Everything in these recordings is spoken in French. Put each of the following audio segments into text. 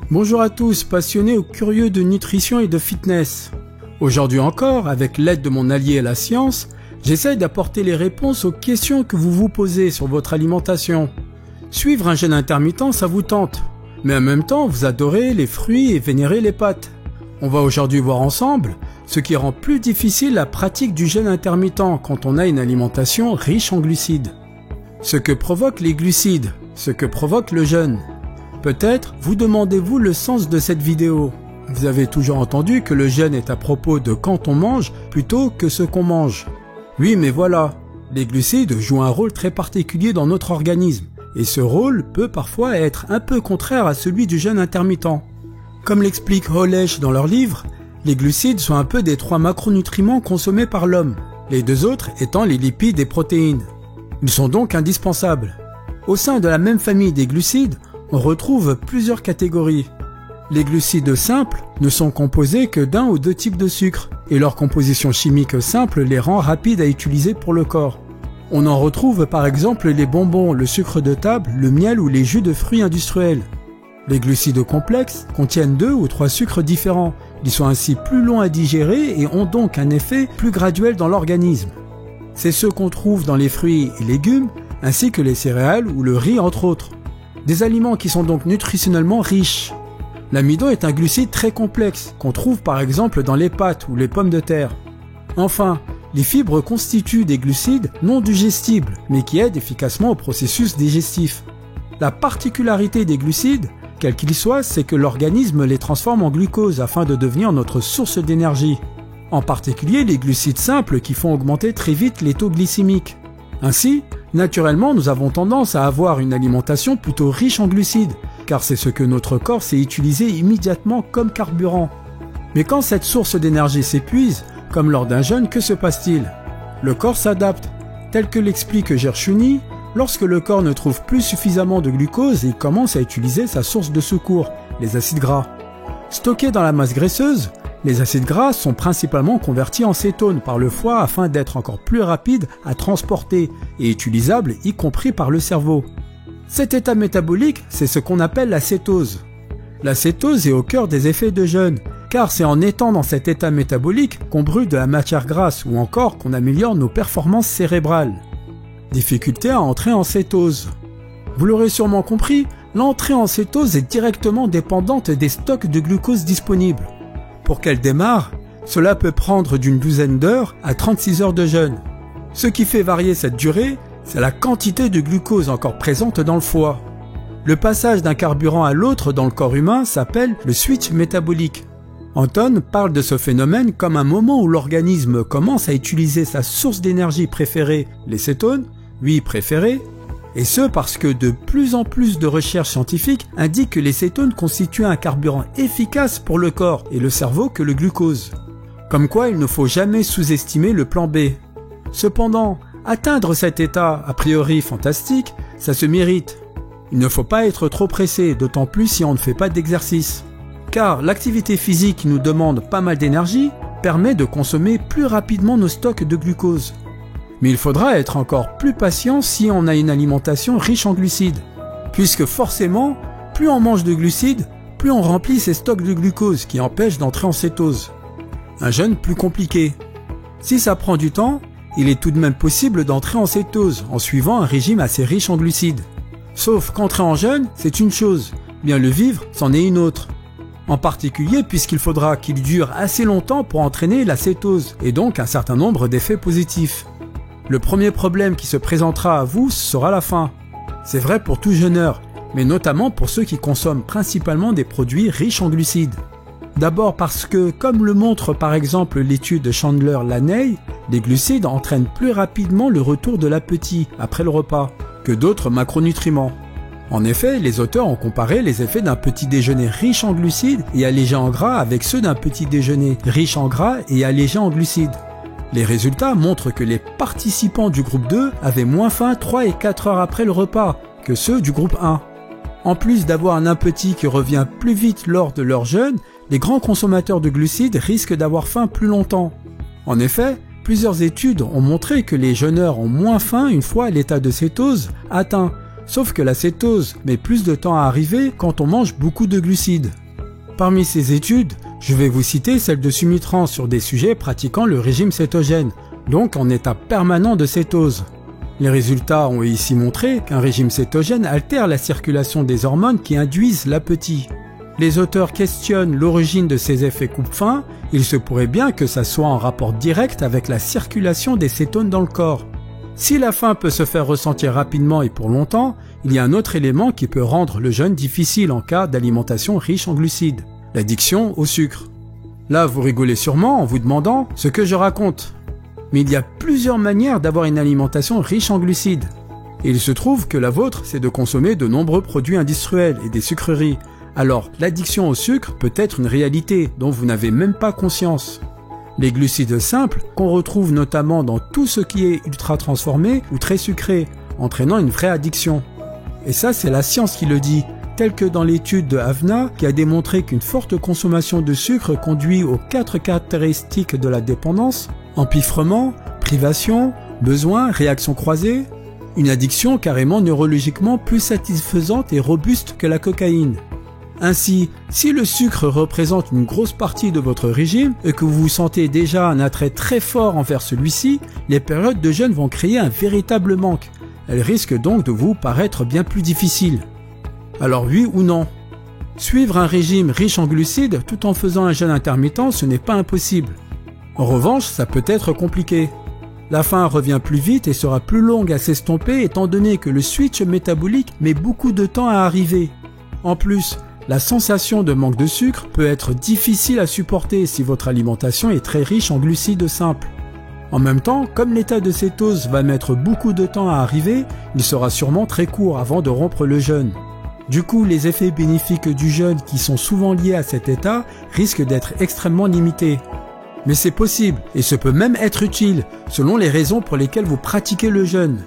Bonjour à tous, passionnés ou curieux de nutrition et de fitness. Aujourd'hui encore, avec l'aide de mon allié la science, j'essaye d'apporter les réponses aux questions que vous vous posez sur votre alimentation. Suivre un jeûne intermittent, ça vous tente, mais en même temps, vous adorez les fruits et vénérez les pâtes. On va aujourd'hui voir ensemble ce qui rend plus difficile la pratique du jeûne intermittent quand on a une alimentation riche en glucides. Ce que provoquent les glucides, ce que provoque le jeûne. Peut-être vous demandez-vous le sens de cette vidéo. Vous avez toujours entendu que le jeûne est à propos de quand on mange plutôt que ce qu'on mange. Oui, mais voilà, les glucides jouent un rôle très particulier dans notre organisme, et ce rôle peut parfois être un peu contraire à celui du jeûne intermittent. Comme l'explique Holesh dans leur livre, les glucides sont un peu des 3 macronutriments consommés par l'homme, les 2 autres étant les lipides et protéines. Ils sont donc indispensables. Au sein de la même famille des glucides, on retrouve plusieurs catégories. Les glucides simples ne sont composés que d'un ou 2 types de sucre, et leur composition chimique simple les rend rapides à utiliser pour le corps. On en retrouve par exemple les bonbons, le sucre de table, le miel ou les jus de fruits industriels. Les glucides complexes contiennent 2 ou 3 sucres différents. Ils sont ainsi plus longs à digérer et ont donc un effet plus graduel dans l'organisme. C'est ceux qu'on trouve dans les fruits et légumes, ainsi que les céréales ou le riz entre autres. Des aliments qui sont donc nutritionnellement riches. L'amidon est un glucide très complexe, qu'on trouve par exemple dans les pâtes ou les pommes de terre. Enfin, les fibres constituent des glucides non digestibles, mais qui aident efficacement au processus digestif. La particularité des glucides, quels qu'ils soient, c'est que l'organisme les transforme en glucose afin de devenir notre source d'énergie. En particulier les glucides simples qui font augmenter très vite les taux glycémiques. Ainsi, naturellement, nous avons tendance à avoir une alimentation plutôt riche en glucides, car c'est ce que notre corps sait utiliser immédiatement comme carburant. Mais quand cette source d'énergie s'épuise, comme lors d'un jeûne, que se passe-t-il? Le corps s'adapte. Tel que l'explique Gershuny, lorsque le corps ne trouve plus suffisamment de glucose, il commence à utiliser sa source de secours, les acides gras. Stockés dans la masse graisseuse, les acides gras sont principalement convertis en cétones par le foie afin d'être encore plus rapides à transporter et utilisables y compris par le cerveau. Cet état métabolique, c'est ce qu'on appelle la cétose. La cétose est au cœur des effets de jeûne, car c'est en étant dans cet état métabolique qu'on brûle de la matière grasse ou encore qu'on améliore nos performances cérébrales. Difficulté à entrer en cétose. Vous l'aurez sûrement compris, l'entrée en cétose est directement dépendante des stocks de glucose disponibles. Pour qu'elle démarre, cela peut prendre d'une douzaine d'heures à 36 heures de jeûne. Ce qui fait varier cette durée, c'est la quantité de glucose encore présente dans le foie. Le passage d'un carburant à l'autre dans le corps humain s'appelle le switch métabolique. Anton parle de ce phénomène comme un moment où l'organisme commence à utiliser sa source d'énergie préférée, les cétones, oui préférées, et ce parce que de plus en plus de recherches scientifiques indiquent que les cétones constituent un carburant efficace pour le corps et le cerveau que le glucose. Comme quoi il ne faut jamais sous-estimer le plan B. Cependant, atteindre cet état a priori fantastique, ça se mérite. Il ne faut pas être trop pressé, d'autant plus si on ne fait pas d'exercice. Car l'activité physique qui nous demande pas mal d'énergie permet de consommer plus rapidement nos stocks de glucose. Mais il faudra être encore plus patient si on a une alimentation riche en glucides. Puisque forcément, plus on mange de glucides, plus on remplit ses stocks de glucose qui empêchent d'entrer en cétose. Un jeûne plus compliqué. Si ça prend du temps, il est tout de même possible d'entrer en cétose en suivant un régime assez riche en glucides. Sauf qu'entrer en jeûne, c'est une chose, bien le vivre, c'en est une autre. En particulier puisqu'il faudra qu'il dure assez longtemps pour entraîner la cétose et donc un certain nombre d'effets positifs. Le premier problème qui se présentera à vous sera la faim. C'est vrai pour tout jeûneur, mais notamment pour ceux qui consomment principalement des produits riches en glucides. D'abord parce que, comme le montre par exemple l'étude de Chandler-Laney, les glucides entraînent plus rapidement le retour de l'appétit après le repas que d'autres macronutriments. En effet, les auteurs ont comparé les effets d'un petit déjeuner riche en glucides et allégé en gras avec ceux d'un petit déjeuner riche en gras et allégé en glucides. Les résultats montrent que les participants du groupe 2 avaient moins faim 3 et 4 heures après le repas que ceux du groupe 1. En plus d'avoir un appétit qui revient plus vite lors de leur jeûne, les grands consommateurs de glucides risquent d'avoir faim plus longtemps. En effet, plusieurs études ont montré que les jeûneurs ont moins faim une fois l'état de cétose atteint, Sauf que la cétose met plus de temps à arriver quand on mange beaucoup de glucides. Parmi ces études, je vais vous citer celle de Sumitran sur des sujets pratiquant le régime cétogène, donc en état permanent de cétose. Les résultats ont ici montré qu'un régime cétogène altère la circulation des hormones qui induisent l'appétit. Les auteurs questionnent l'origine de ces effets coupe-faim, il se pourrait bien que ça soit en rapport direct avec la circulation des cétones dans le corps. Si la faim peut se faire ressentir rapidement et pour longtemps, il y a un autre élément qui peut rendre le jeûne difficile en cas d'alimentation riche en glucides, l'addiction au sucre. Là, vous rigolez sûrement en vous demandant ce que je raconte. Mais il y a plusieurs manières d'avoir une alimentation riche en glucides. Et il se trouve que la vôtre, c'est de consommer de nombreux produits industriels et des sucreries. Alors, l'addiction au sucre peut être une réalité dont vous n'avez même pas conscience. Les glucides simples, qu'on retrouve notamment dans tout ce qui est ultra transformé ou très sucré, entraînant une vraie addiction. Et ça, c'est la science qui le dit, tel que dans l'étude de Havna qui a démontré qu'une forte consommation de sucre conduit aux 4 caractéristiques de la dépendance: empiffrement, privation, besoin, réaction croisée, une addiction carrément neurologiquement plus satisfaisante et robuste que la cocaïne. Ainsi, si le sucre représente une grosse partie de votre régime et que vous sentez déjà un attrait très fort envers celui-ci, les périodes de jeûne vont créer un véritable manque. Elles risquent donc de vous paraître bien plus difficiles. Alors oui ou non? Suivre un régime riche en glucides tout en faisant un jeûne intermittent, ce n'est pas impossible. En revanche, ça peut être compliqué. La faim revient plus vite et sera plus longue à s'estomper étant donné que le switch métabolique met beaucoup de temps à arriver. En plus, la sensation de manque de sucre peut être difficile à supporter si votre alimentation est très riche en glucides simples. En même temps, comme l'état de cétose va mettre beaucoup de temps à arriver, il sera sûrement très court avant de rompre le jeûne. Du coup, les effets bénéfiques du jeûne qui sont souvent liés à cet état risquent d'être extrêmement limités. Mais c'est possible et ce peut même être utile selon les raisons pour lesquelles vous pratiquez le jeûne.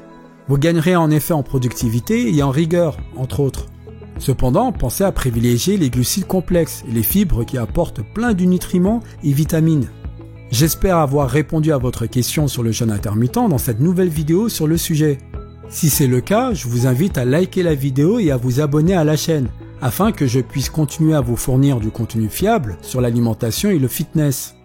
Vous gagnerez en effet en productivité et en rigueur, entre autres. Cependant, pensez à privilégier les glucides complexes et les fibres qui apportent plein de nutriments et vitamines. J'espère avoir répondu à votre question sur le jeûne intermittent dans cette nouvelle vidéo sur le sujet. Si c'est le cas, je vous invite à liker la vidéo et à vous abonner à la chaîne, afin que je puisse continuer à vous fournir du contenu fiable sur l'alimentation et le fitness.